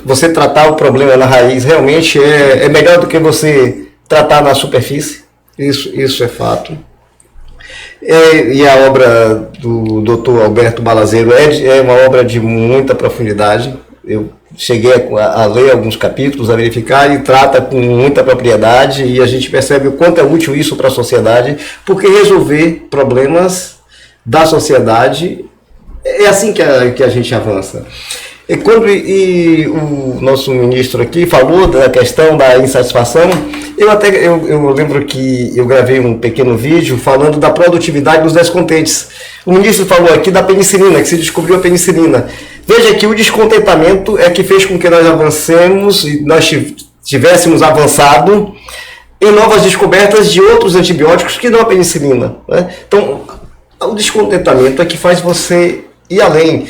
você tratar o problema na raiz realmente é melhor do que você tratar na superfície. Isso é fato. E a obra do Dr. Alberto Balazeiro é uma obra de muita profundidade. Eu cheguei a ler alguns capítulos, a verificar, e trata com muita propriedade, e a gente percebe o quanto é útil isso para a sociedade, porque resolver problemas da sociedade é assim que a gente avança. E o nosso ministro aqui falou da questão da insatisfação, eu lembro que eu gravei um pequeno vídeo falando da produtividade dos descontentes. O ministro falou aqui da penicilina, que se descobriu a penicilina. Veja que o descontentamento é que fez com que nós avancemos e nós tivéssemos avançado em novas descobertas de outros antibióticos que não a penicilina, né? Então, o descontentamento é que faz você ir além.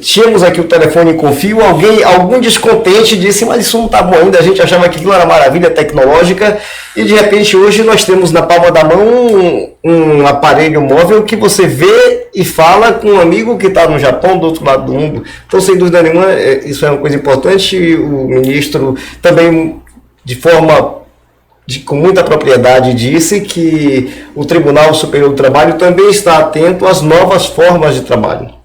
Tínhamos aqui o telefone com fio, algum descontente disse, mas isso não está bom ainda, a gente achava que aquilo era maravilha tecnológica, e de repente hoje nós temos na palma da mão um aparelho móvel que você vê e fala com um amigo que está no Japão, do outro lado do mundo. Então, sem dúvida nenhuma, isso é uma coisa importante. O ministro também, com muita propriedade, disse que o Tribunal Superior do Trabalho também está atento às novas formas de trabalho.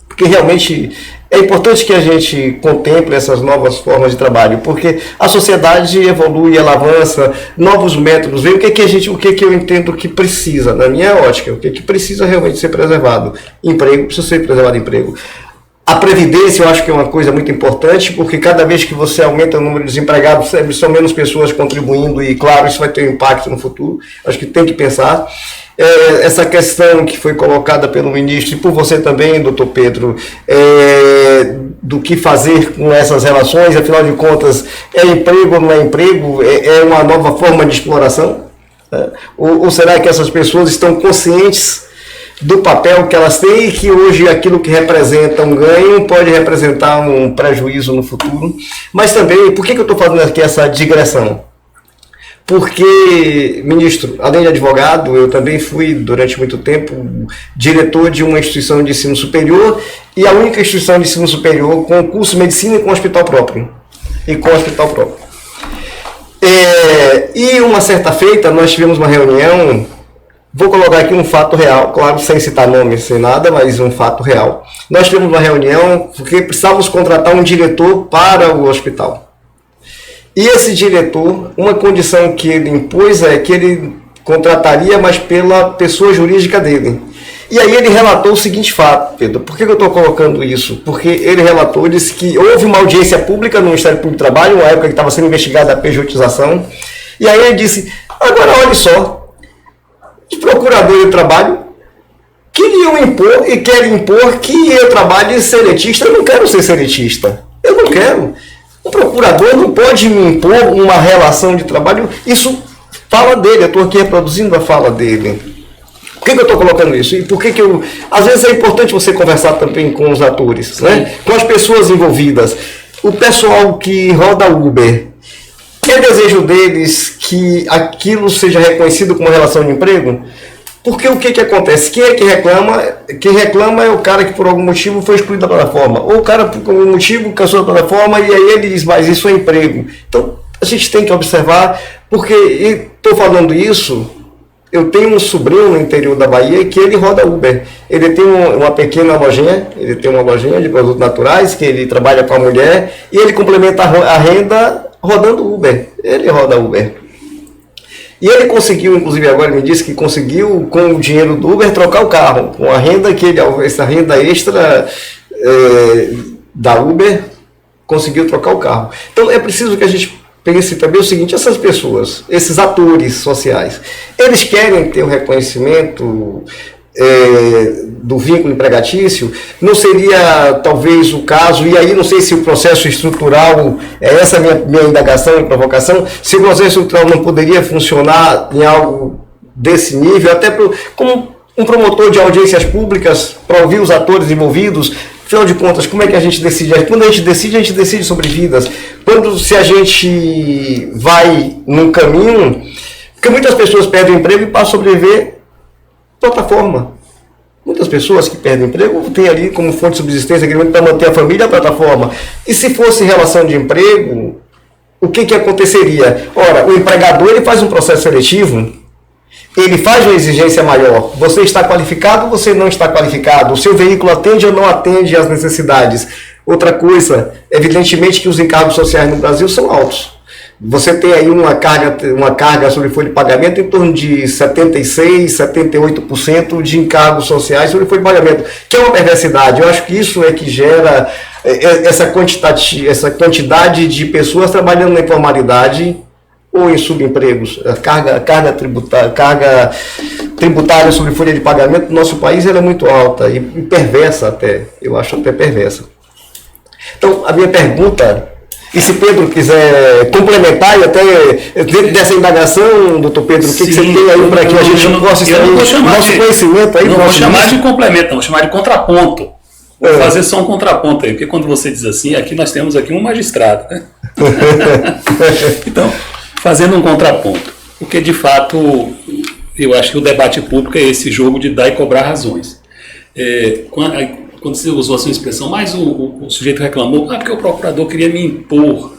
Porque realmente é importante que a gente contemple essas novas formas de trabalho, porque a sociedade evolui, ela avança, novos métodos vêm. O que eu entendo que precisa, na minha ótica, o que precisa realmente ser preservado? Emprego, precisa ser preservado emprego. A previdência eu acho que é uma coisa muito importante, porque cada vez que você aumenta o número de desempregados, são menos pessoas contribuindo, e claro, isso vai ter um impacto no futuro. Acho que tem que pensar. Essa questão que foi colocada pelo ministro, e por você também, doutor Pedro, do que fazer com essas relações, afinal de contas, é emprego ou não é emprego? É uma nova forma de exploração? Ou será que essas pessoas estão conscientes do papel que elas têm, e que hoje aquilo que representa um ganho pode representar um prejuízo no futuro? Mas também, por que eu estou fazendo aqui essa digressão? Porque, ministro, além de advogado, eu também fui, durante muito tempo, diretor de uma instituição de ensino superior, e a única instituição de ensino superior com curso de medicina e com hospital próprio. E uma certa feita, nós tivemos uma reunião. Vou colocar aqui um fato real, claro, sem citar nomes, sem nada, mas um fato real. Nós tivemos uma reunião porque precisávamos contratar um diretor para o hospital. E esse diretor, uma condição que ele impôs é que ele contrataria, mas pela pessoa jurídica dele. E aí ele relatou o seguinte fato, Pedro. Por que eu estou colocando isso? Porque ele relatou, disse que houve uma audiência pública no Ministério Público do Trabalho, uma época que estava sendo investigada a pejotização. E aí ele disse, agora olha só, os procuradores do trabalho queriam impor e querem impor que eu trabalhe seletista. Eu não quero ser seletista. Eu não quero. O procurador não pode me impor uma relação de trabalho. Isso fala dele. Eu estou aqui reproduzindo a fala dele. Por que eu estou colocando isso? E por que eu... Às vezes é importante você conversar também com os atores, né? Com as pessoas envolvidas. O pessoal que roda Uber, é desejo deles que aquilo seja reconhecido como relação de emprego? Porque o que acontece? Quem é que reclama? Quem reclama é o cara que por algum motivo foi excluído da plataforma. Ou o cara por algum motivo cansou da plataforma, e aí ele diz, mas isso é emprego. Então a gente tem que observar, porque estou falando isso, eu tenho um sobrinho no interior da Bahia que ele roda Uber. Ele tem uma pequena lojinha, de produtos naturais, que ele trabalha com a mulher, e ele complementa a renda rodando Uber. Ele roda Uber. E ele conseguiu, inclusive agora me disse que conseguiu, com o dinheiro do Uber, trocar o carro. Com a renda essa renda extra da Uber, conseguiu trocar o carro. Então é preciso que a gente pense também o seguinte, essas pessoas, esses atores sociais, eles querem ter o reconhecimento do vínculo empregatício? Não seria talvez o caso, e aí não sei se o processo estrutural, essa é a minha indagação e provocação, se o processo estrutural não poderia funcionar em algo desse nível, até como um promotor de audiências públicas, para ouvir os atores envolvidos. Afinal de contas, como é que a gente decide? Quando a gente decide sobre vidas. Se a gente vai num caminho, porque muitas pessoas perdem o emprego e passam a sobreviver plataforma. Muitas pessoas que perdem emprego têm ali como fonte de subsistência para manter a família a plataforma. E se fosse relação de emprego, o que aconteceria? Ora, o empregador ele faz um processo seletivo, ele faz uma exigência maior. Você está qualificado ou você não está qualificado? O seu veículo atende ou não atende às necessidades? Outra coisa, evidentemente que os encargos sociais no Brasil são altos. Você tem aí uma carga sobre folha de pagamento em torno de 76%, 78% de encargos sociais sobre folha de pagamento, que é uma perversidade. Eu acho que isso é que gera essa quantidade de pessoas trabalhando na informalidade ou em subempregos. A carga tributária sobre folha de pagamento no nosso país ela é muito alta e perversa até. Eu acho até perversa. Então, a minha pergunta... E se Pedro quiser complementar e até dentro dessa indagação, doutor Pedro, o que você tem aí para que a gente possa estar nosso conhecimento aí? Não vou chamar de complemento, não, vou chamar de contraponto. Vou fazer só um contraponto aí, porque quando você diz assim, aqui nós temos aqui um magistrado, né? Então, fazendo um contraponto, porque de fato eu acho que o debate público é esse jogo de dar e cobrar razões. Quando você usou a sua expressão, mas o sujeito reclamou, porque o procurador queria me impor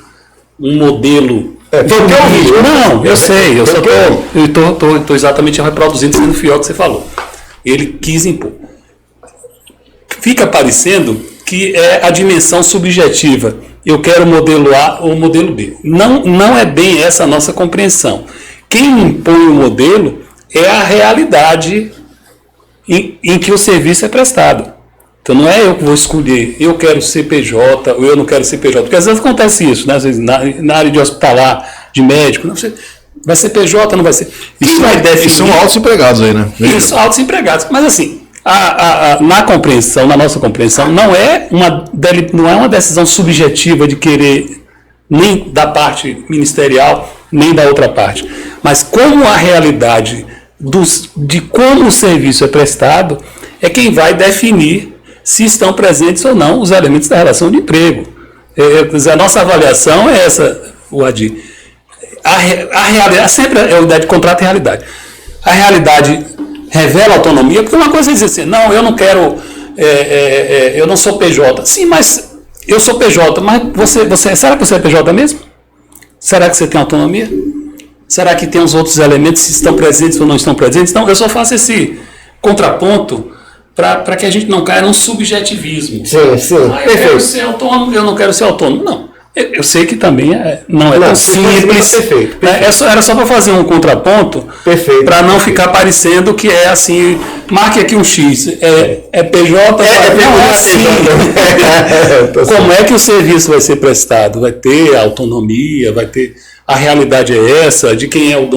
um modelo. Não, eu sei, eu só estou exatamente reproduzindo, sendo fiel ao que você falou. Ele quis impor. Fica parecendo que é a dimensão subjetiva. Eu quero o modelo A ou o modelo B. Não é bem essa a nossa compreensão. Quem impõe o modelo é a realidade em que o serviço é prestado. Então não é eu que vou escolher, eu quero CPJ ou eu não quero CPJ, porque às vezes acontece isso, né? Às vezes na área de hospitalar, de médico, não sei, vai ser PJ, não vai ser. Isso vai definir. São altos empregados aí, né? Isso, altos empregados. Mas assim, na compreensão, na nossa compreensão, não é uma decisão subjetiva de querer nem da parte ministerial, nem da outra parte. Mas como a realidade de como o serviço é prestado é quem vai definir se estão presentes ou não os elementos da relação de emprego. A nossa avaliação é essa, Adir. A realidade, sempre é a unidade de contrato e realidade. A realidade revela autonomia, porque uma coisa é dizer assim, não, eu não quero, eu não sou PJ. Sim, mas eu sou PJ, mas será que você é PJ mesmo? Será que você tem autonomia? Será que tem os outros elementos, se estão presentes ou não estão presentes? Então, eu só faço esse contraponto para que a gente não caia num subjetivismo. Sim, eu quero ser autônomo, eu não quero ser autônomo. Não. Eu sei que também não é tão simples. Perfeito. Era só para fazer um contraponto, para não ficar parecendo que é assim, marque aqui um X, PJ, não é assim. Como é que o serviço vai ser prestado? Vai ter autonomia, vai ter... A realidade é essa, de quem é o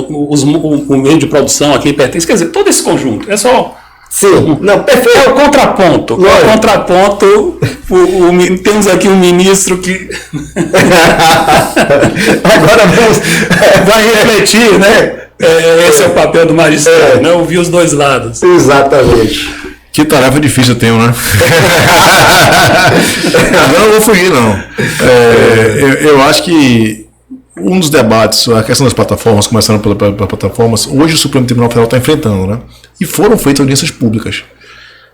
meio de produção, a quem pertence. Quer dizer, todo esse conjunto. É só... Sim, não, perfeito. É o contraponto. O contraponto, temos aqui um ministro que agora vai refletir, né? Esse é o papel do magistrado, né? Ouvir os dois lados. Exatamente. Que tarefa difícil eu tenho, né? Não vou fugir, não. Eu acho que um dos debates, a questão das plataformas, começando pelas plataformas, hoje o Supremo Tribunal Federal está enfrentando, né? E foram feitas audiências públicas.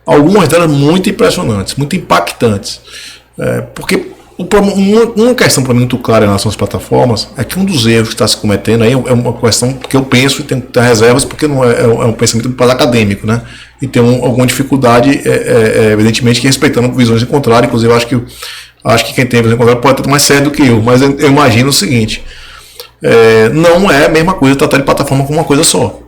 Algumas delas muito impressionantes, muito impactantes. Porque uma questão para mim muito clara em relação às plataformas é que um dos erros que está se cometendo aí é uma questão que eu penso e tenho que ter reservas, porque não é um pensamento mais acadêmico, né? E tem alguma dificuldade, evidentemente, que respeitando visões em contrário. Inclusive, acho que quem tem visão em contrário pode ter mais sério do que eu, mas eu imagino o seguinte: não é a mesma coisa tratar de plataforma como uma coisa só.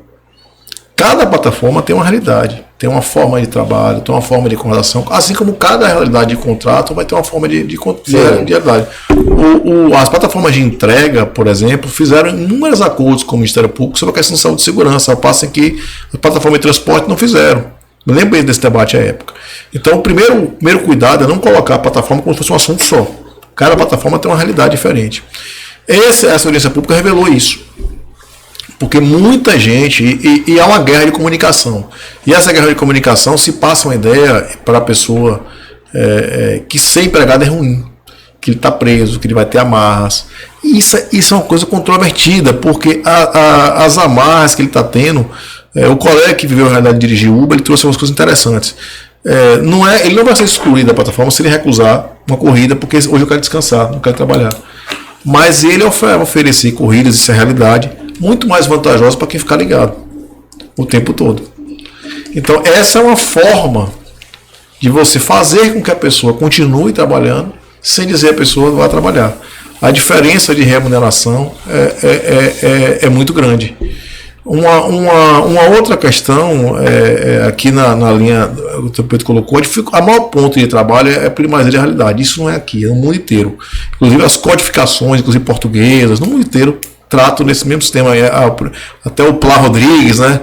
Cada plataforma tem uma realidade, tem uma forma de trabalho, tem uma forma de conversação, assim como cada realidade de contrato vai ter uma forma de realidade. As plataformas de entrega, por exemplo, fizeram inúmeros acordos com o Ministério Público sobre a questão de saúde e segurança, ao passo em que as plataformas de transporte não fizeram. Eu lembro desse debate à época. Então, o primeiro cuidado é não colocar a plataforma como se fosse um assunto só. Cada plataforma tem uma realidade diferente. Essa audiência pública revelou isso. Porque muita gente, e há uma guerra de comunicação. E essa guerra de comunicação se passa uma ideia para a pessoa que ser empregado é ruim, que ele está preso, que ele vai ter amarras. Isso é uma coisa controvertida, porque as amarras que ele está tendo O colega que viveu a realidade de dirigir Uber, ele trouxe algumas coisas interessantes. Ele não vai ser excluído da plataforma se ele recusar uma corrida, porque hoje eu quero descansar, não quero trabalhar. Mas ele vai oferecer corridas, isso é realidade, muito mais vantajosa para quem ficar ligado o tempo todo. Então, essa é uma forma de você fazer com que a pessoa continue trabalhando, sem dizer a pessoa vai trabalhar. A diferença de remuneração é muito grande. Uma outra questão, aqui na linha que o Pedro colocou, a maior ponto de trabalho é a primazia de realidade. Isso não é aqui, é no mundo inteiro. Inclusive as codificações, inclusive portuguesas, no mundo inteiro, tratam nesse mesmo sistema. Até o Plá Rodrigues, né?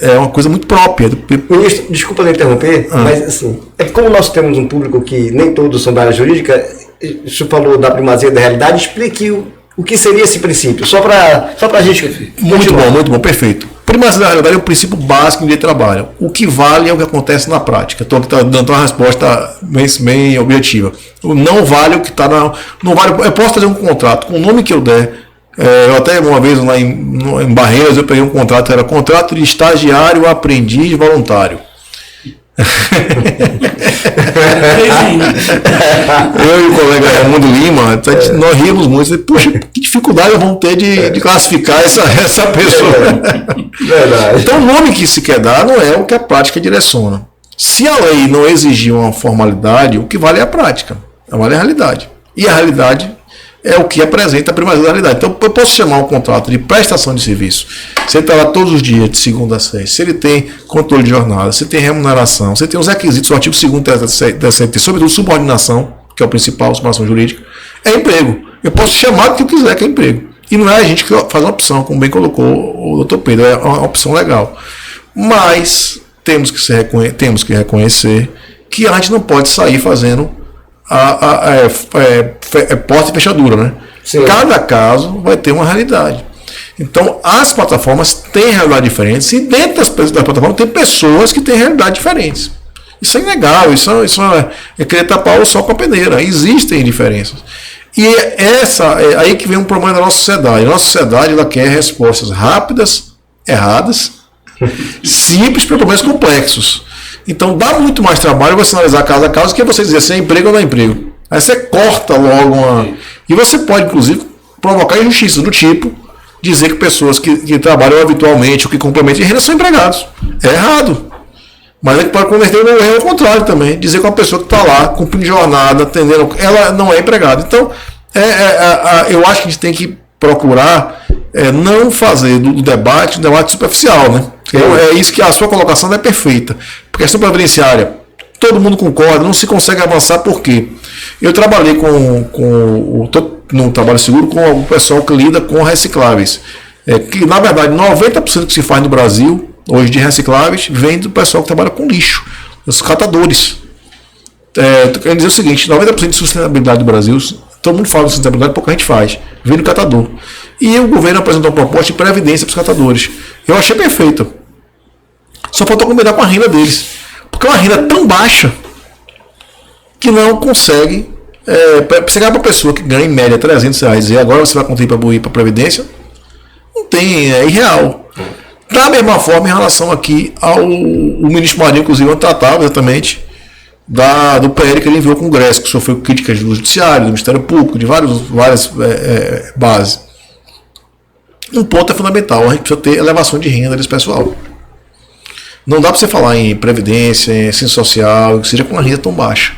É uma coisa muito própria. Ministro, desculpa me interromper, mas assim, como nós temos um público que nem todos são da área jurídica, o senhor falou da primazia da realidade, explique o que seria esse princípio, só para a gente... Muito bom, perfeito. Primazia da realidade é o princípio básico de trabalho. O que vale é o que acontece na prática. Estou dando uma resposta bem objetiva. Não vale o que está na... Não vale, eu posso fazer um contrato com o nome que eu der. Eu até uma vez lá em Barreiras eu peguei um contrato, era contrato de estagiário, aprendiz, voluntário. Eu e o colega Raimundo Lima, nós rimos muito. Poxa, que dificuldade vamos ter de classificar essa pessoa. Verdade. Então, o nome que se quer dar não é o que a prática direciona. Se a lei não exigir uma formalidade, o que vale é a prática, vale a realidade. E a realidade é o que apresenta a primazia da realidade. Então, eu posso chamar um contrato de prestação de serviço. Se ele está lá todos os dias, de segunda a sexta, se ele tem controle de jornada, se tem remuneração, se tem os requisitos do artigo 2º da CLT, sobretudo subordinação, que é o principal, subordinação jurídica, é emprego. Eu posso chamar o que eu quiser que é emprego. E não é a gente que faz uma opção, como bem colocou o Dr. Pedro, é uma opção legal. Mas temos que reconhecer que a gente não pode sair fazendo porta e fechadura, né? Sim. Cada caso vai ter uma realidade. Então, as plataformas têm realidades diferentes e dentro das plataformas tem pessoas que têm realidades diferentes. Isso é inegável, isso é querer tapar o sol com a peneira. Existem diferenças. E aí que vem um problema da nossa sociedade. A nossa sociedade ela quer respostas rápidas, erradas, simples para problemas complexos. Então dá muito mais trabalho você analisar caso a caso que você dizer se é emprego ou não é emprego. Aí você corta logo E você pode, inclusive, provocar injustiça do tipo dizer que pessoas que trabalham habitualmente ou que complementam de renda são empregados. É errado. Mas a gente pode converter no erro ao contrário também. Dizer que uma pessoa que está lá, cumprindo jornada, atendendo, ela não é empregada. Então, eu acho que a gente tem que procurar não fazer do debate um debate superficial, né? É isso que a sua colocação não é perfeita. Porque a questão previdenciária, todo mundo concorda, não se consegue avançar por quê? Eu trabalhei no trabalho seguro com o pessoal que lida com recicláveis. Que, na verdade, 90% do que se faz no Brasil, hoje de recicláveis, vem do pessoal que trabalha com lixo, os catadores. Eu quero dizer o seguinte, 90% de sustentabilidade do Brasil, todo mundo fala de sustentabilidade, pouca gente faz, vem do catador. E o governo apresentou uma proposta de previdência para os catadores. Eu achei perfeito. Só faltou combinar com a renda deles. Porque é uma renda tão baixa que não consegue chegar para a pessoa que ganha em média R$300 e agora você vai contribuir para a Previdência, não tem, é irreal. Da mesma forma, em relação aqui o ministro Marinho, inclusive, tratava exatamente do PL que ele enviou ao Congresso, que sofreu críticas do Judiciário, do Ministério Público, de várias bases. Um ponto é fundamental, a gente precisa ter elevação de renda desse pessoal. Não dá para você falar em previdência, em ciência social, que seja com uma renda tão baixa.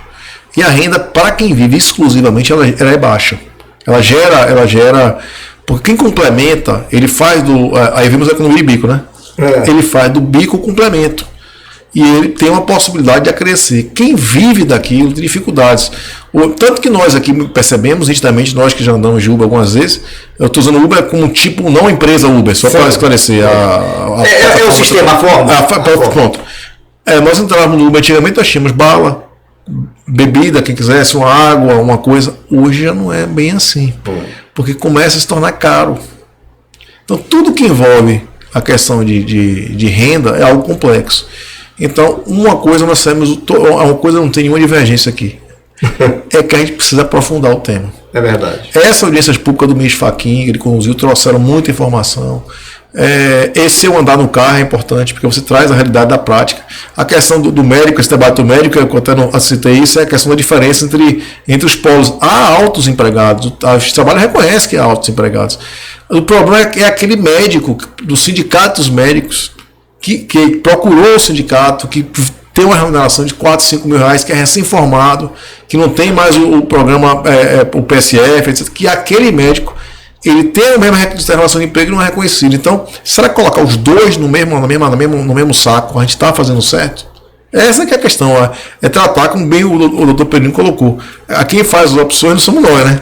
E a renda, para quem vive exclusivamente, ela é baixa. Ela gera. Porque quem complementa, ele faz aí vimos a economia de bico, né? Ele faz do bico o complemento. E ele tem uma possibilidade de acrescer. Quem vive daquilo tem dificuldades. Tanto que nós aqui percebemos nitidamente, nós que já andamos de Uber algumas vezes, eu estou usando Uber como tipo, não empresa Uber, só para esclarecer. O sistema, a forma. Pronto. Nós entrávamos no Uber, antigamente nós tínhamos bala, bebida, quem quisesse, uma água, uma coisa. Hoje já não é bem assim. Porque começa a se tornar caro. Então tudo que envolve a questão de renda é algo complexo. Então, uma coisa nós sabemos, uma coisa não tem nenhuma divergência aqui. É que a gente precisa aprofundar o tema. É verdade. Essa audiência pública do ministro Fachin, ele conduziu, trouxeram muita informação. Esse seu andar no carro é importante, porque você traz a realidade da prática. A questão do médico, esse debate do médico, eu até não citei isso, é a questão da diferença entre os polos. Há altos empregados, a Justiça do Trabalho reconhece que há altos empregados. O problema é aquele médico do sindicato dos médicos que procurou o sindicato, que tem uma remuneração de 4, 5 mil reais, que é recém-formado, que não tem mais o programa, o PSF, etc., que aquele médico ele tem o mesmo requisito de relação de emprego e não é reconhecido. Então, será que colocar os dois no mesmo saco, a gente está fazendo certo? Essa que é a questão, é tratar como bem o doutor Pedrinho colocou. A quem faz as opções não somos nós, né?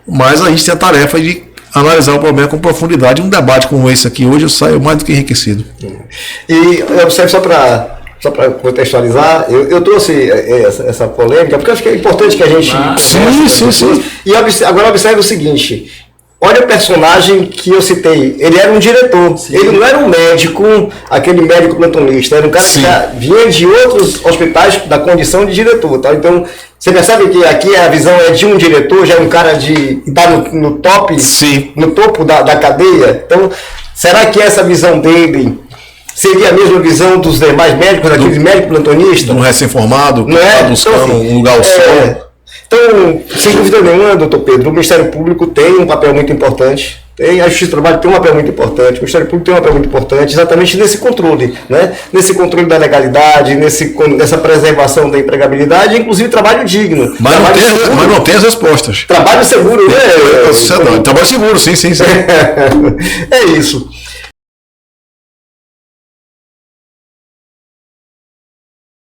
Mas a gente tem a tarefa de analisar o problema com profundidade. Um debate como esse aqui hoje eu saio mais do que enriquecido. E eu observo só para contextualizar, eu trouxe essa polêmica, porque eu acho que é importante que a gente... Sim. E agora observe o seguinte... Olha o personagem que eu citei. Ele era um diretor. Sim. Ele não era um médico, aquele médico plantonista. Era um cara que já vinha de outros hospitais da condição de diretor. Tá? Então, você percebe que aqui a visão é de um diretor, já é um cara que está no top, no topo da cadeia. Então, será que essa visão dele seria a mesma visão dos demais médicos, daqueles médicos plantonistas? Um recém-formado, que está buscando um lugar ao sol. Então, sem dúvida nenhuma, doutor Pedro, o Ministério Público tem um papel muito importante, a Justiça do Trabalho tem um papel muito importante, o Ministério Público tem um papel muito importante exatamente nesse controle, né? Nesse controle da legalidade, nessa preservação da empregabilidade, inclusive trabalho digno. Mas não tem as respostas. Trabalho seguro, né? Trabalho seguro, sim. É isso.